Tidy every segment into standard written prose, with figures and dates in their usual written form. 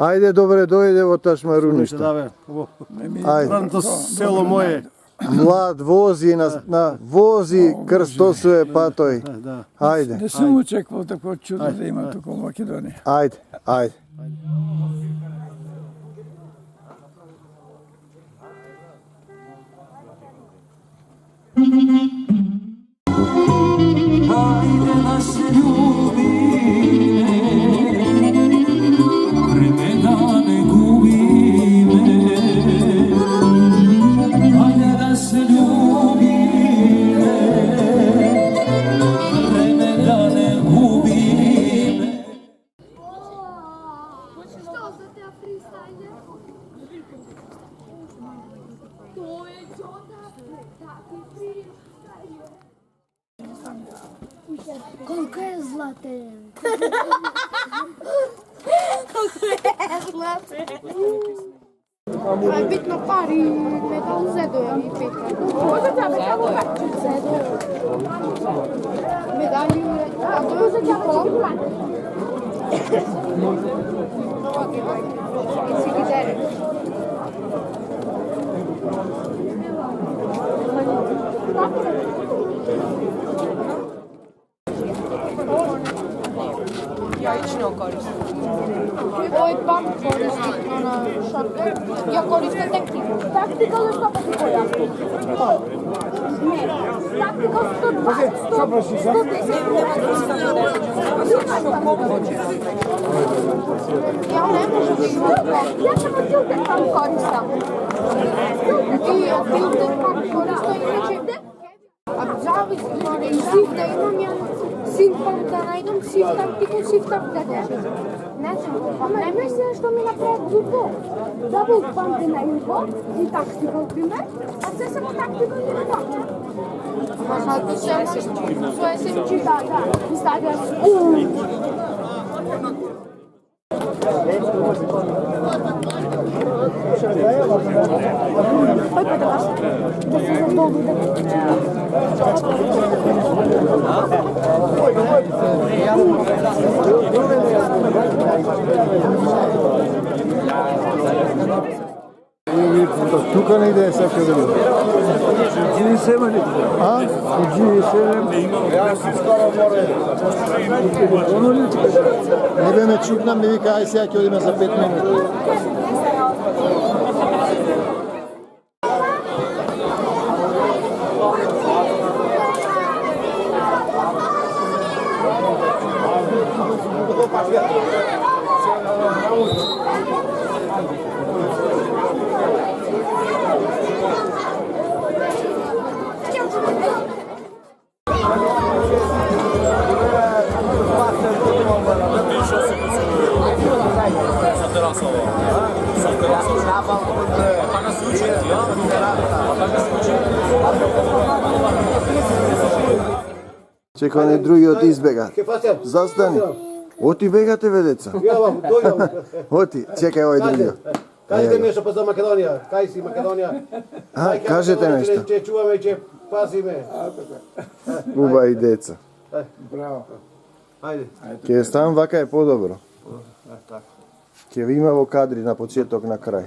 Ајде, добре, дојде во Ташмаруниште. Ајде. Ранто село мое. Млад вози вози крстосуе патој. Ајде. Не сум очекувал такво чудо да има тука во Македонија. Ајде, ајде. Ajde da se ljubime, vremena ne gubime. Ajde da se ljubime, vremena ne gubime. Što za te freestyle? To je Đota, taki freestyle. Koliko je zlate? Koliko je zlate? Je bitno pari medal Zedoja i Petra. Zedoja. Medalju, a to je za čapom? Si gidere. Jajično koristim. Ovaj pump koristim na shotgun. Ja koristim taktiku. Taktikal je 100 puta bolja. Ne, taktikal 120, 110. Ja ne možem šutno. Ja samo tilted pump koristam. I tilted pump koristam inače. A zavisi, i shift da imam ja sync pump da najdem, shift taktiku, shift pump da držim. Ne znam, ne mislim što mi napravят zupo. Double pump je na info i taktikal primer, a sve samo taktikal je na to. Pa sad to sve SMG, da, i stavljaš Тука негде е сакал да биде. G7 ли? А? G7. Не бе ме чукнам, ми вика, ај сега ќе одиме за 5 минути. Чекај, не другиот избега. Застани. Оти бегате, ве деца. Оти, чекај овој другиот. Кажете нешто за Македонија. Кај си Македонија? Кажете нешто. Ќе чуваме, ќе пазиме. Убави деца. Браво. Ајде. Ќе ставам вака е подобро. Ќе ви има во кадри на почеток, на крај.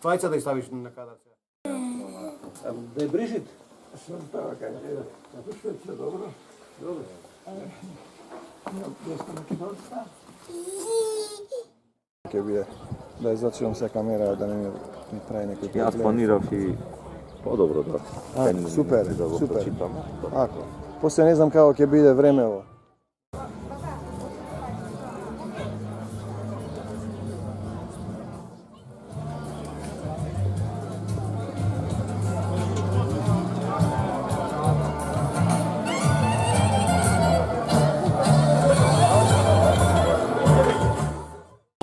Двајца да ја ставиш на кадар. Да ја брижит. Ќе биде да ја зачувам се камера да не ми прави некој проблем. Јас планирав и подобро да. Супер, да го супер. прочитам. Ако. После не знам како ќе биде времево.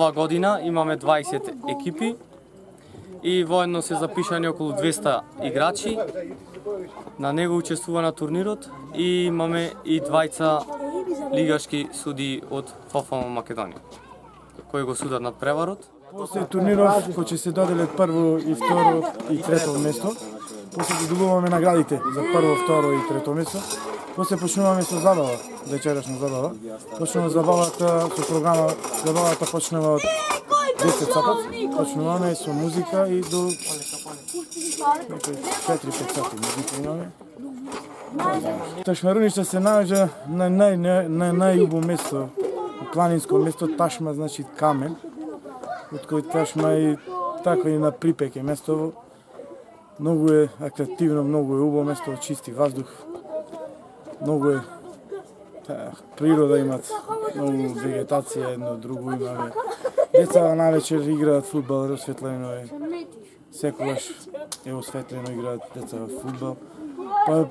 Ова година имаме 20 екипи и воедно се запишани околу 200 играчи. На него учествува на турнирот и имаме и двајца лигашки суди од ФФМ Македонија, кои го судат над преварот. После турниров кој ќе се доделат прво и второ и трето место, после да добиваме наградите за прво, второ и трето место. После почнуваме со забава, вечерашна забава. Почнува забавата со програма, забавата почнува од 10 сатот. Почнуваме со музика и до 4-5 сати музика имаме. Ташмаруниште се наоѓа на најубаво место, планинско место, ташма значи камен, од кој ташма и така и на припеке место. Многу е атрактивно, многу е убаво место, чисти воздух. Многу е природа имат, многу вегетација, едно друго имаме. Деца навечер играат фудбал, осветлено е. Секогаш е осветлено, играат деца во фудбал. Па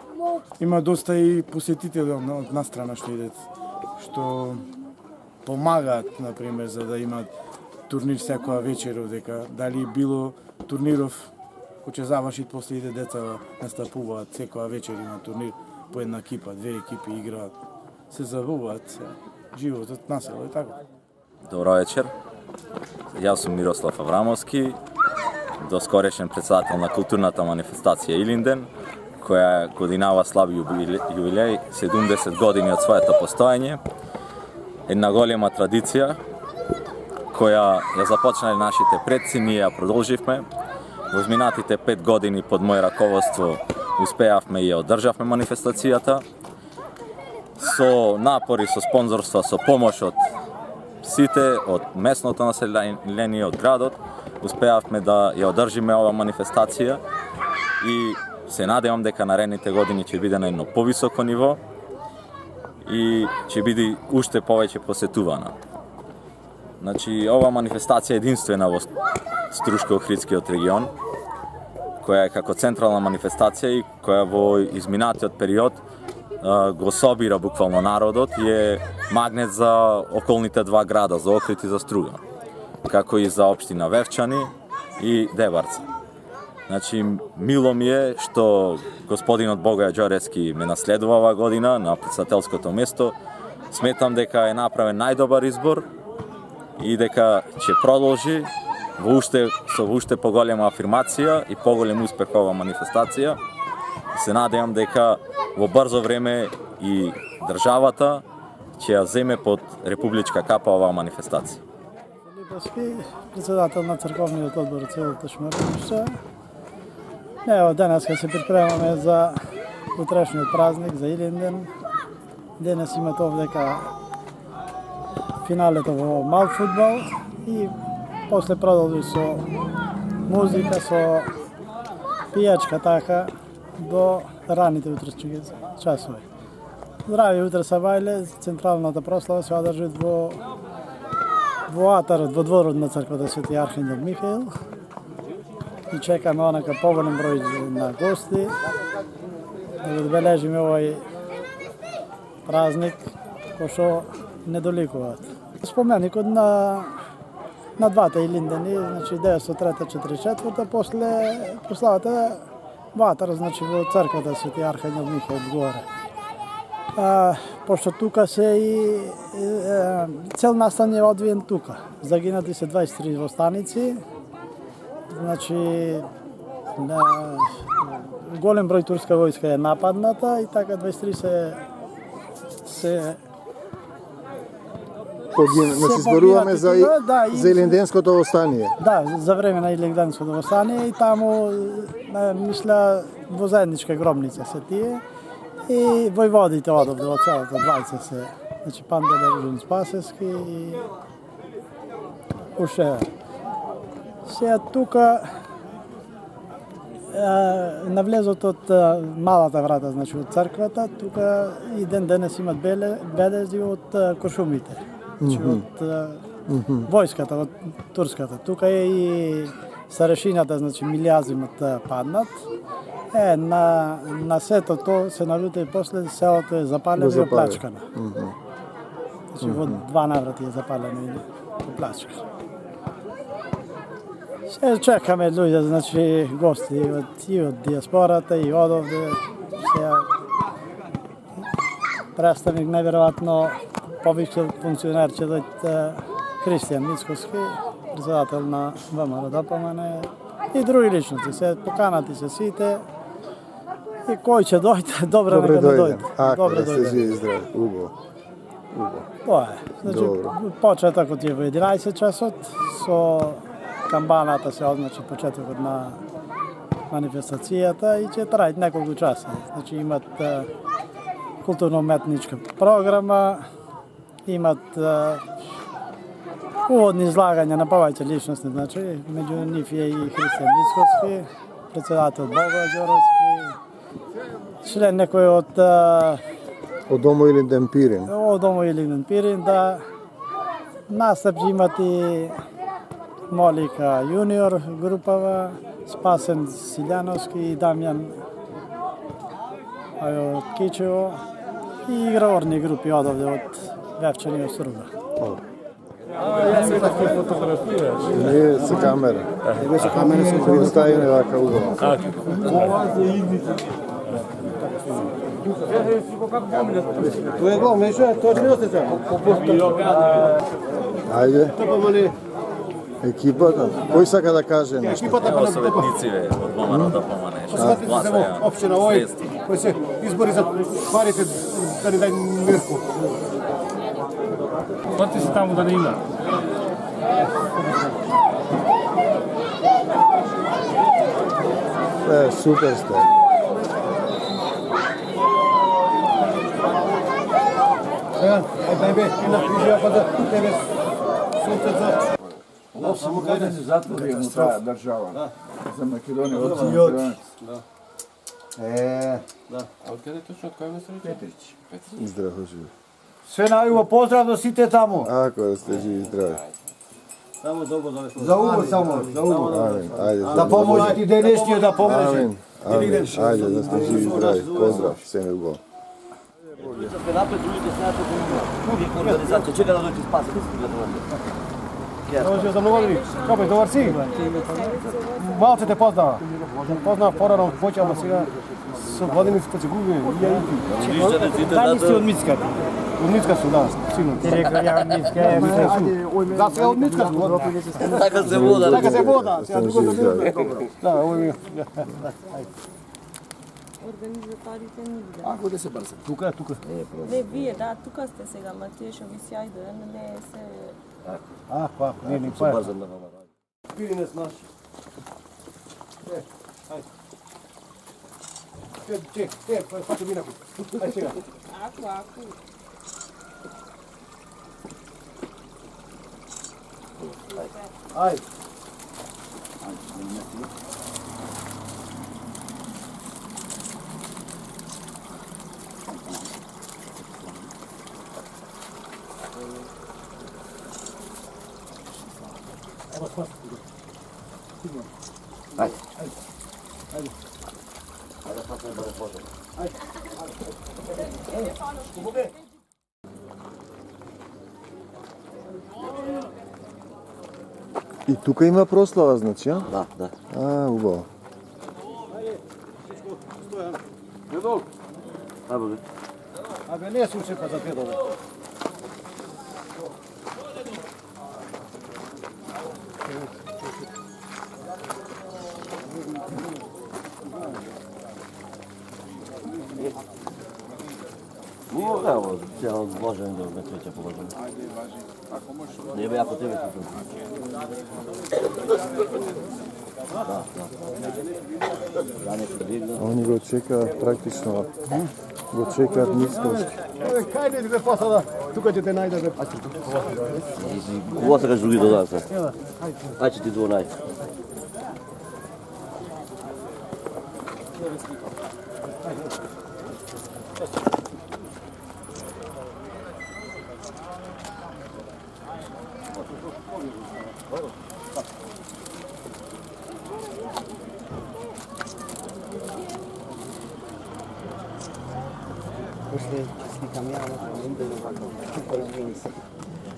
има доста и посетители од настрана што идат, што помагаат, например, за да имат турнир секоја вечер овдека. Дали било турниров кој ќе заврши, после иде деца настапуваат, секоја вечер има турнир, по една екипа, две екипи играат, се забавуваат, животот на село и така. Добро вечер. Јас сум Мирослав Аврамовски, доскорешен председател на културната манифестација Илинден, која годинава слави јубилеј, 70 години од своето постоење. Една голема традиција која ја започнале нашите предци, ние ја продолживме. Во изминатите 5 години под моје раководство успеавме и ја одржавме манифестацијата. Со напори, со спонзорства, со помош од сите, од местното население, од градот, успеавме да ја одржиме ова манифестација и се надевам дека наредните години ќе биде на едно повисоко ниво и ќе биде уште повеќе посетувана. Значи, ова манифестација е единствена во Струшко-Охридскиот регион, која е како централна манифестација и која во изминатиот период го собира буквално народот и е магнет за околните два града, за Охрид и за Струга, како и за општина Вевчани и Дебарца. Значи, мило ми е што господинот Богоја Ѓорески ме наследува оваа година на председателското место. Сметам дека е направен најдобар избор и дека ќе продолжи со уште поголема афирмација и поголем успех ова манифестација. Се надевам дека во брзо време и државата ќе ја земе под републичка капа оваа манифестација. Липовски, председател на црковниот одбор село Ташмаруниште. Ево, денес се припремаме за утрешниот празник, за Илинден. Денес имате овдека финалето во мал фудбал и после продолжи со музика, со пијачка така до раните утречни часови. Здрави утре са бајле, централната прослава се одржи во атарот, во дворот на црквата Свети Архангел Михаил. И чекаме онака поголем број на гости да го одбележиме овој празник кој што не доликуваат. Споменикот на двата Илиндени, значи 1903-1944, после прославата во атар, значи во црквата Свети Архангел Михаил горе. Пошто тука се и цел настан е одвиен тука. Загинати се 23 востаници, значи голем број турска војска е нападната и така 23 се зборуваме за Илинденското востание. Да, за време на Илинденското востание и таму мисля во заедничка гробница се тие и војводите одовде од целата 20 се, значи Пантеле Ружин Спасевски и уште. Сега тука на влезот од малата врата, значи од црквата, тука и денес имат белези од кошумите. Значи од војската, од турската. Тука е и старешината, значи Милјазимот паднат. На сето то се налута и после селото е запалено и оплачкано. Значи во два наврати е запалено и оплачкано. Се чекаме луѓе, значи гости и од диаспората и одовде. Сега представник најверојатно повише функционер ќе дојде Христијан Мицковски, председател на ВМРО ДПМН и други личности. Се поканати се сите. I koji će dojde, dobro Добре neka ne dojde. дојден. Ако Dobro да сте dojde. живи и здрави. Убаво. Тоа е. Значи, Добро. почетокот е во 11 часот, со камбаната се означи почетокот на манифестацијата и ќе трајат неколку часа. Значи имат културно-уметничка програма, имат уводни излагања на повеќе личности, значи меѓу нив е и Христијан Мицкоски, председател Бога Ѓоровски, член некој од Од домо или Демпирин. Домо Илинен Пирин, да настап имат и Молика Јуниор групава, Спасен Силјановски и Дамјан од Кичево и играорни групи одовде од Вевчани и Струга. Не со камера. Nego sa kamere se Представиме вака убаво. To je gol, mešo je, to je ne ostaje. Ајде, To pa mali. екипата. Кој сака да каже нешто? Екипата Evo sovetnicivе од Момано да помане. Shvatite se ovo opština ovoj koji se izbori za parite da ne daj Mirku. Shvati se tamo da ne ima. Супер сте. Daj be, ina prižija pa da tebe sunce za... Ovo samo kada se zatvori ta država za Makedoniju, od Makedonije. Petrić. Здраво живи. Sve najuvo pozdrav do site tamo. Ако да сте живи и здрави. Samo dobro za uvo samo, za uvo. Амин. Ајде. Da pomože ti deneštio da pomože. Амин. Амин. Ајде да сте живи и здрави. Поздрав. Се не убаво. Pe napred, drugите смятат организација. Чека да дојде спасат. Dođe za mnogovi. Kako je, dobar si? Malce te poznava. Poznava porano od voćama сега. Со години се губи. Дали си од Мицка? Од Мицка су, да, сигурно. Ти рекол ја Мицка е Да, сега од Мицка су. Така се вода. Така се вода. Сега Сте друго живи и здрави. Да, овој. Организаторите нигде. Ако да се бърза. Тука. Не, вие, да, тука сте сега, Матиеша ви сјајде, не се... Pa, nije ni pa. Бързам да вама. Пиринес наш. Ајде. Чек, фато ми наку. Ајде сега. Ако. Ајде. И тука има прослава, значи, а? Да. Убаво. Абе, не слушай па за педал. Evo, cijelo možem do Medveća položim. Ne bi jako tebe tu. Da. Ja nešto vidim. Они го чекаат практично. Го чекаат Мицковски. Кај не бе посада? Тука ќе те најде бе. Кога се кажу други додат се? Ајде ти 12.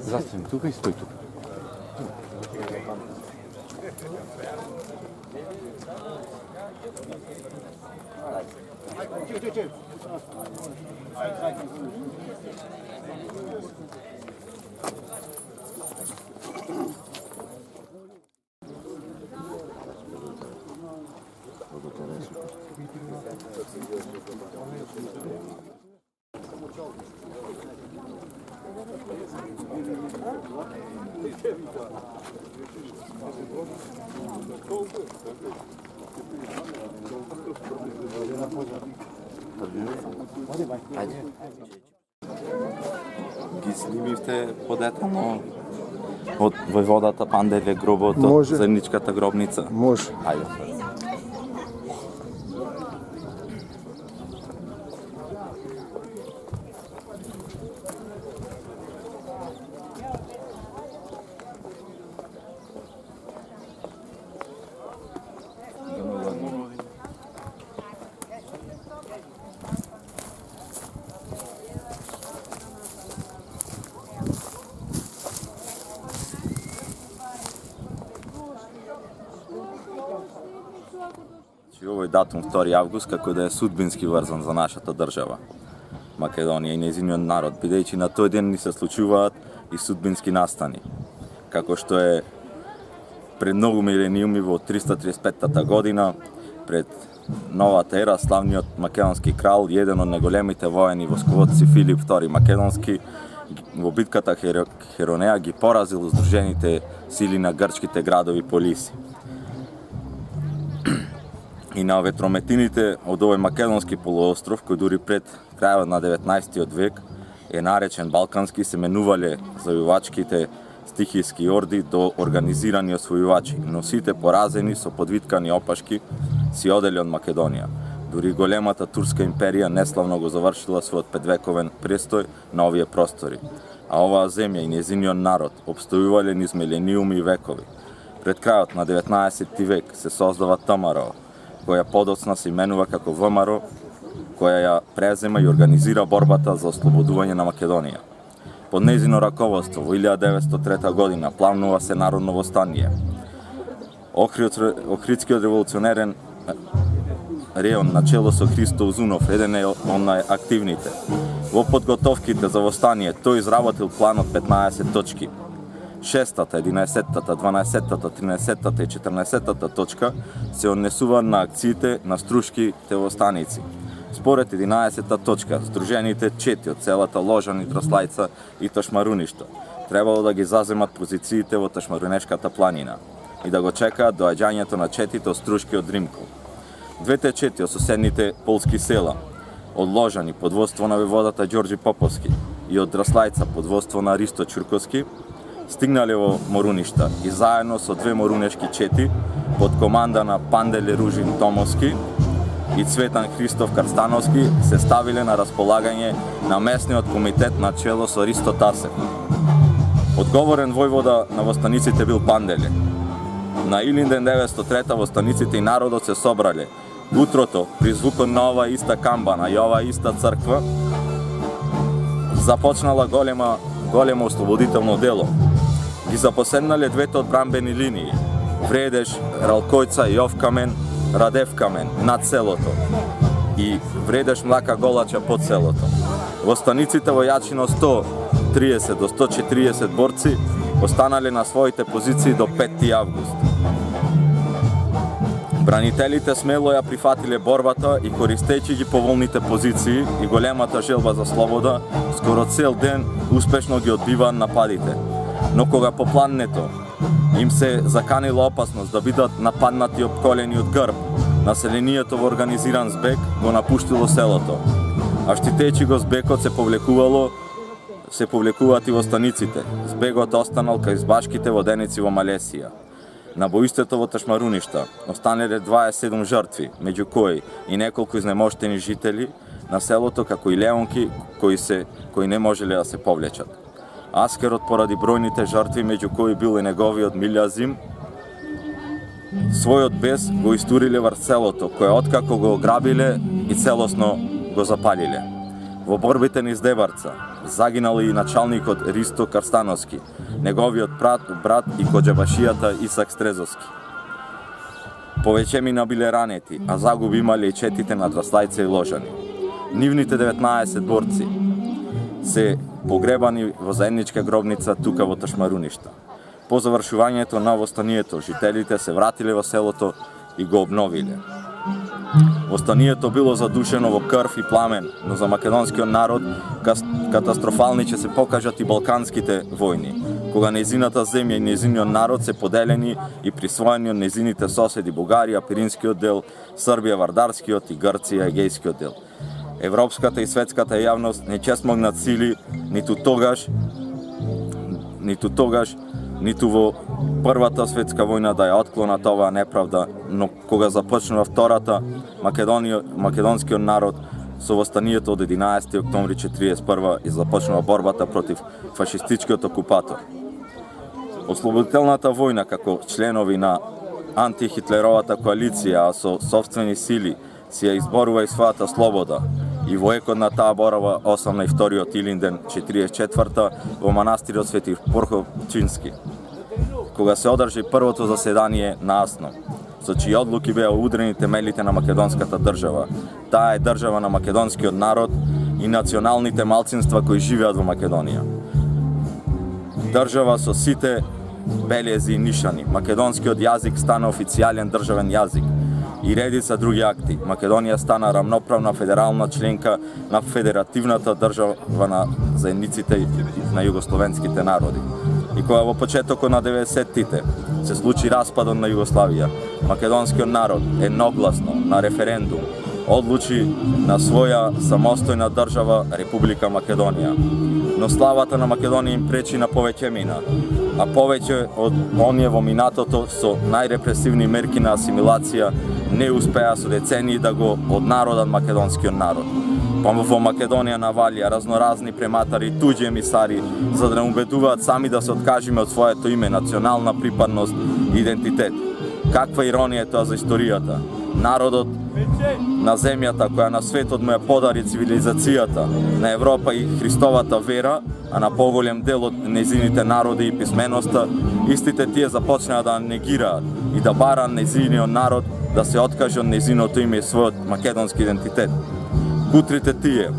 Zastani тука и стој тука. Ги снимивте подетално од војводата Панделе гробот од Може. заедничката гробница? Може. Ајде. Овој датум 2 август како да е судбински врзан за нашата држава Македонија и нејзиниот народ, бидејќи на тој ден ни се случуваат и судбински настани, како што е пред многу милениуми во 335 година пред новата ера славниот македонски крал, еден од најголемите воени восководци Филип II Македонски во битката Херонеја ги поразил здружените сили на грчките градови Полиси. И на ветрометините од овој македонски полуостров, кој дури пред крајот на 19 век е наречен Балкански, се менувале завојувачките стихијски орди до организирани освојувачи, но сите поразени со подвиткани опашки си оделе од Македонија. Дури големата турска империја неславно го завршила својот 5-вековен престој на овие простори, а оваа земја и нејзиниот народ обстојувале низ милениуми и векови. Пред крајот на 19 век се создава ТМРО, која подоцна се именува како ВМРО, која ја презема и организира борбата за ослободување на Македонија. Под нејзино раководство во 1903 година планува се народно востание. Охридскиот револуционерен реон на чело со Христо Узунов, еден е од најактивните. Во подготовките за востание тој изработил план од 15 точки. 6-та, 11-та, 12-та, 13-та и 14-та точка се однесува на акциите на струшките востаници. Според 11-та точка, здружените чети од целата Ложан и Драслајца и Ташмаруништа требало да ги заземат позициите во Ташмарунешката планина и да го чекаат доаѓањето на четите од струшки од Римков. Двете чети од соседните полски села, од Ложани под водство на војводата Ѓорѓи Поповски и од Драслајца под водство на Ристо Ќурковски, стигнале во Моруништа и заедно со две морунешки чети под команда на Панделе Ружин Томовски и Цветан Христов Карстановски се ставиле на располагање на местниот комитет на чело со Ристо Тасев. Одговорен војвода на востаниците бил Панделе. На Илинден 903 востаниците и народот се собрале. Утрото, при звукот на оваа иста камбана и оваа иста црква, започнала големо ослободително дело. Ги запоседнале двете одбранбени линии, Вредеш, Ралкојца и Овкамен, Радевкамен над селото и Вредеш Млака Голача под селото. Востаниците во јачино 130 до 140 борци останале на своите позиции до 5 август. Бранителите смело ја прифатиле борбата и користејќи ги поволните позиции и големата желба за слобода, скоро цел ден успешно ги одбиваа нападите. Но кога по планнето им се заканила опасност да бидат нападнати и опколени од грб, населението во организиран збег го напуштило селото. А штитејќи го збегот се повлекуваат и востаниците. Збегот останал кај избашките воденици во Малесија. На бојството во Ташмаруништа останале 27 жртви, меѓу кои и неколку изнемоштени жители на селото, како и леонки кои не можеле да се повлечат. Аскерот поради бројните жртви, меѓу кои бил и неговиот Милја Зим, својот бес го истуриле врз селото, кое откако го ограбиле и целосно го запалиле. Во борбите низ Дебарца загинал и началникот Ристо Карстановски, неговиот брат и коџабашијата Исак Стрезовски. Повеќе мина биле ранети, а загуби имале и четите на Драслајца и Ложани. Нивните 19 борци се погребани во заедничка гробница тука во Ташмаруништа. По завршувањето на востанието, жителите се вратиле во селото и го обновиле. Востанието било задушено во крв и пламен, но за македонскиот народ катастрофални ќе се покажат и балканските војни, кога нејзината земја и нејзиниот народ се поделени и присвоени од нејзините соседи Бугарија, Пиринскиот дел, Србија, Вардарскиот и Грција, Егејскиот дел. Европската и светската јавност не ќе смогнат сили ниту тогаш, ниту во Првата светска војна да ја отклонат оваа неправда, но кога започнува Втората, македонскиот народ со востанието од 11. октомври 1941 и започнува борбата против фашистичкиот окупатор. Ослободителната војна како членови на антихитлеровата коалиција, а со собствени сили си ја изборува и својата слобода, и во екот на таа борба осамна и вториот Илинден 44-та во манастирот Свети Порхопчински, кога се одржи првото заседание на АСНО, со чии одлуки беа удрени темелите на македонската држава. Таа е држава на македонскиот народ и националните малцинства кои живеат во Македонија. Држава со сите белези и нишани. Македонскиот јазик стана официјален државен јазик и редица други акти. Македонија стана рамноправна федерална членка на федеративната држава на заедниците на југословенските народи. И кога во почетокот на 90-тите се случи распадот на Југославија, македонскиот народ едногласно на референдум одлучи на своја самостојна држава Република Македонија. Но славата на Македонија им пречи на повеќе мина, а повеќе од оние во минатото со најрепресивни мерки на асимилација не успеа со децении да го однародат македонскиот народ. Па во Македонија навалија разноразни прематари и туѓи емисари за да не убедуваат сами да се откажиме од своето име, национална припадност и идентитет. Каква иронија е тоа за историјата? Народот на земјата која на светот му ја подари цивилизацијата на Европа и Христовата вера, а на поголем дел од нејзините народи и писменоста, истите тие започнаа да негираат и да бараат нејзиниот народ да се откаже од нејзиното име и својот македонски идентитет. Кутрите тие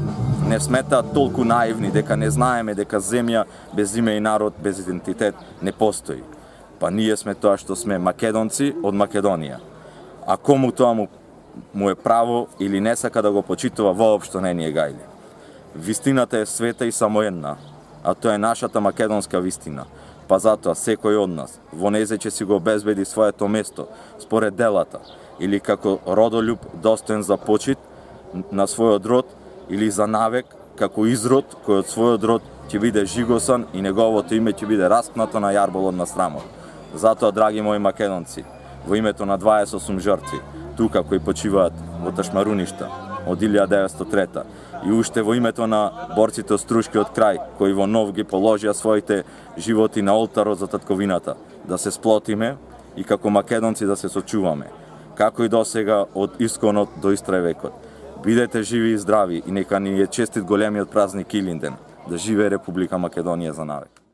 не сметаат толку наивни дека не знаеме дека земја без име и народ без идентитет не постои. Па ние сме тоа што сме, македонци од Македонија. А кому тоа му е право или не сака да го почитува, воопшто не ни е гајле. Вистината е света и само една, а тоа е нашата македонска вистина. Па затоа секој од нас во незе ќе си го обезбеди своето место според делата или како родолюб достоен за почит на својот род или за навек како изрод кој од својот род ќе биде жигосан и неговото име ќе биде распнато на јарболот на срамот. Затоа, драги мои македонци, во името на 28 жртви, тука кои почиваат во ташмаруништа од 1903 и уште во името на борците од Струшкиот крај, кои во нов ги положија своите животи на олтарот за татковината, да се сплотиме и како македонци да се сочуваме, како и досега од исконот до истрајвекот. Бидете живи и здрави и нека ни е честит големиот празник Илинден. Да живее Република Македонија за навек.